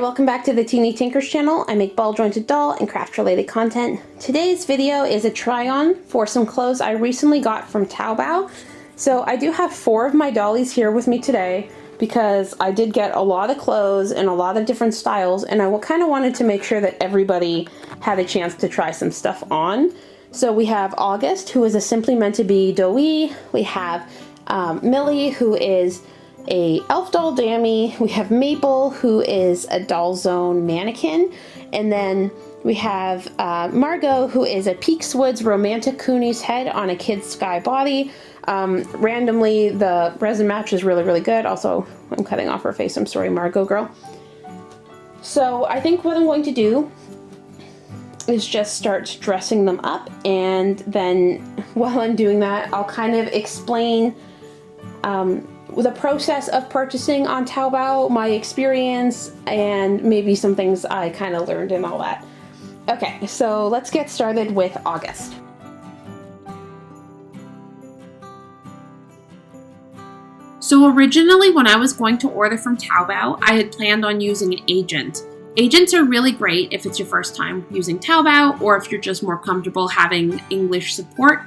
welcome back to the Teeny Tinkers channel. I make ball jointed doll and craft related content. Today's video is a try on for some clothes I recently got from TaoBao. So I do have 4 of my dollies here with me today because I did get a lot of clothes and a lot of different styles, and I kind of wanted to make sure that everybody had a chance to try some stuff on. So we have August, who is a Simply Meant to Be Dohwee. We have Millie, who is a Elfdoll Dami. We have Maple, who is a Dollzone Mannikin. And then we have Margot, who is a Peakswoods romantic Koonies head on a KidsSky body. Randomly, the resin match is really, really good. Also, I'm cutting off her face. I'm sorry, Margot girl. So I think what I'm going to do is just start dressing them up, and then while I'm doing that, I'll kind of explain the process of purchasing on TaoBao, my experience, and maybe some things I kind of learned and all that. Okay, so let's get started with August. So originally, when I was going to order from TaoBao, I had planned on using an agent. Agents are really great if it's your first time using TaoBao, or if you're just more comfortable having English support.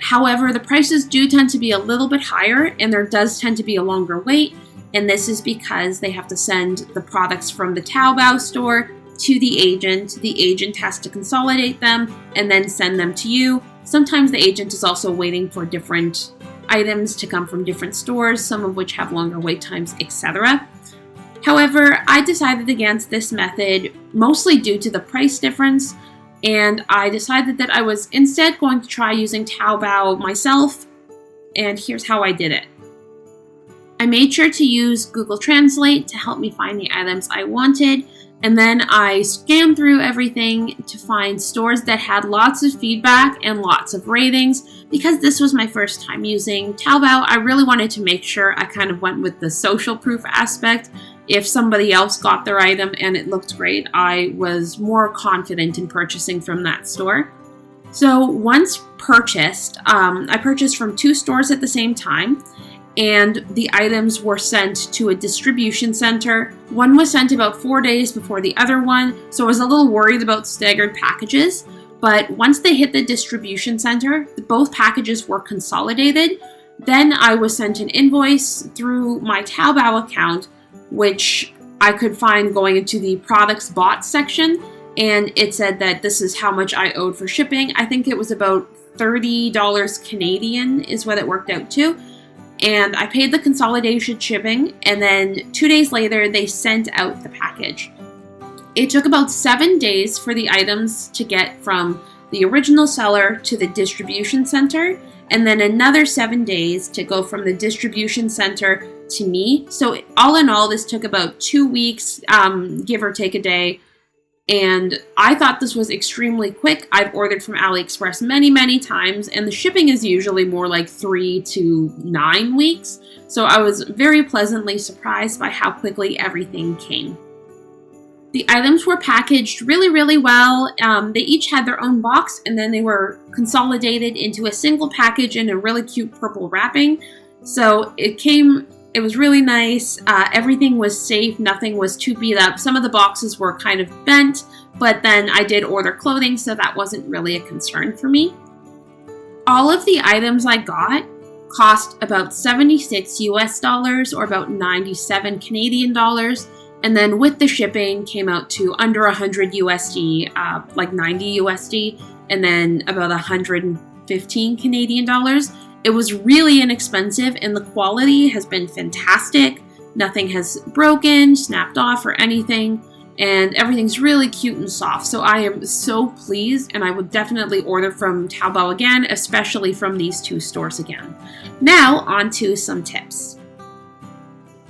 However, the prices do tend to be a little bit higher, and there does tend to be a longer wait, and this is because they have to send the products from the TaoBao store to the agent. The agent has to consolidate them and then send them to you. Sometimes the agent is also waiting for different items to come from different stores, some of which have longer wait times, etc. However, I decided against this method mostly due to the price difference, and I decided that I was instead going to try using TaoBao myself, and here's how I did it. I made sure to use Google Translate to help me find the items I wanted, and then I scanned through everything to find stores that had lots of feedback and lots of ratings. Because this was my first time using TaoBao, I really wanted to make sure I kind of went with the social proof aspect. If somebody else got their item and it looked great, I was more confident in purchasing from that store. So once purchased, I purchased from 2 stores at the same time, and the items were sent to a distribution center. One was sent about 4 days before the other one, so I was a little worried about staggered packages. But once they hit the distribution center, both packages were consolidated. Then I was sent an invoice through my TaoBao account, which I could find going into the products bought section, and it said that this is how much I owed for shipping. I think it was about $30 Canadian is what it worked out to. And I paid the consolidation shipping, and then 2 days later they sent out the package. It took about 7 days for the items to get from the original seller to the distribution center, and then another 7 days to go from the distribution center to me. So all in all, this took about 2 weeks, give or take a day. And I thought this was extremely quick. I've ordered from AliExpress many, many times, and the shipping is usually more like 3 to 9 weeks. So I was very pleasantly surprised by how quickly everything came. The items were packaged really, really well. They each had their own box, and then they were consolidated into a single package in a really cute purple wrapping. So it was really nice. Everything was safe. Nothing was too beat up. Some of the boxes were kind of bent, but then I did order clothing, so that wasn't really a concern for me. All of the items I got cost about 76 US dollars, or about 97 Canadian dollars. And then with the shipping came out to under 100 USD, like 90 USD, and then about 115 Canadian dollars. It was really inexpensive, and the quality has been fantastic. Nothing has broken, snapped off, or anything, and everything's really cute and soft. So I am so pleased, and I would definitely order from TaoBao again, especially from these 2 stores again. Now, on to some tips.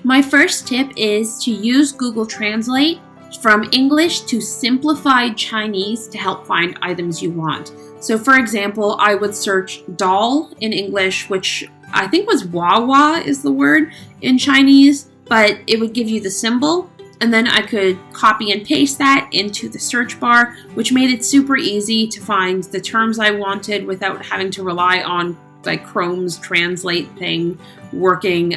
My first tip is to use Google Translate from English to Simplified Chinese to help find items you want. So for example, I would search doll in English, which I think was Wawa is the word in Chinese, but it would give you the symbol, and then I could copy and paste that into the search bar, which made it super easy to find the terms I wanted without having to rely on like Chrome's translate thing working,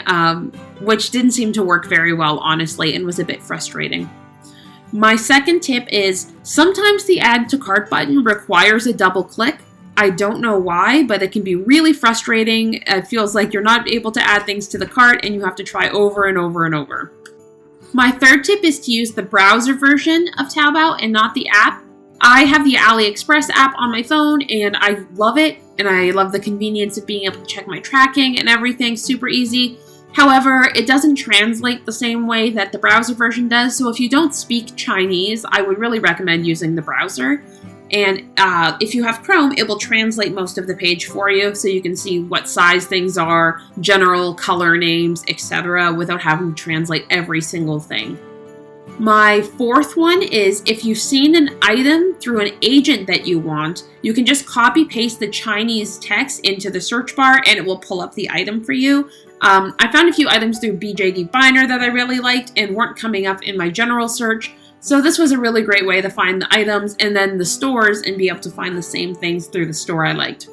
which didn't seem to work very well, honestly, and was a bit frustrating. My second tip is sometimes the add to cart button requires a double click. I don't know why, but it can be really frustrating. It feels like you're not able to add things to the cart and you have to try over and over and over. My third tip is to use the browser version of TaoBao and not the app. I have the AliExpress app on my phone and I love it, and I love the convenience of being able to check my tracking and everything, super easy. However, it doesn't translate the same way that the browser version does, so if you don't speak Chinese, I would really recommend using the browser. And if you have Chrome, it will translate most of the page for you, so you can see what size things are, general color names, etc., without having to translate every single thing. My fourth one is if you've seen an item through an agent that you want, you can just copy paste the Chinese text into the search bar and it will pull up the item for you. I found a few items through BJD Binder that I really liked and weren't coming up in my general search. So this was a really great way to find the items and then the stores and be able to find the same things through the store I liked.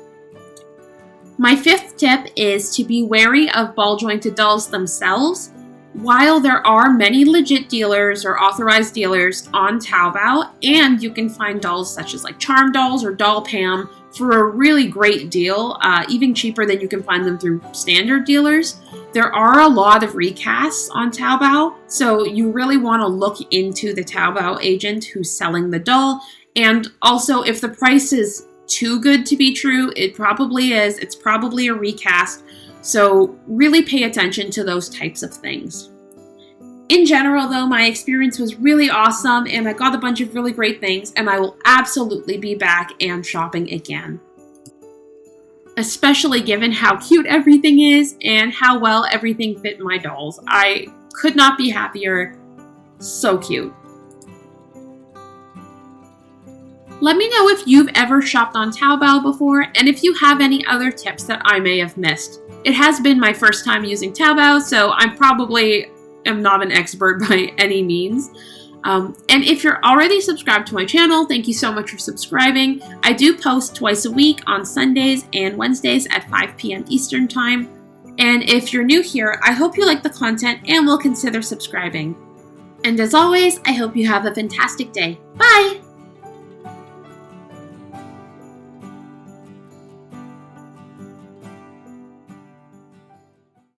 My fifth tip is to be wary of ball jointed dolls themselves. While there are many legit dealers or authorized dealers on TaoBao, and you can find dolls such as like Charm Dolls or Doll Pam for a really great deal, even cheaper than you can find them through standard dealers, there are a lot of recasts on TaoBao, so you really want to look into the TaoBao agent who's selling the doll. And also, if the price is too good to be true, it probably is. It's probably a recast. So really pay attention to those types of things. In general, though, my experience was really awesome and I got a bunch of really great things, and I will absolutely be back and shopping again. Especially given how cute everything is and how well everything fit my dolls. I could not be happier. So cute. Let me know if you've ever shopped on TaoBao before and if you have any other tips that I may have missed. It has been my first time using TaoBao, so I probably am not an expert by any means. And if you're already subscribed to my channel, thank you so much for subscribing. I do post twice a week on Sundays and Wednesdays at 5 p.m. Eastern Time. And if you're new here, I hope you like the content and will consider subscribing. And as always, I hope you have a fantastic day. Bye!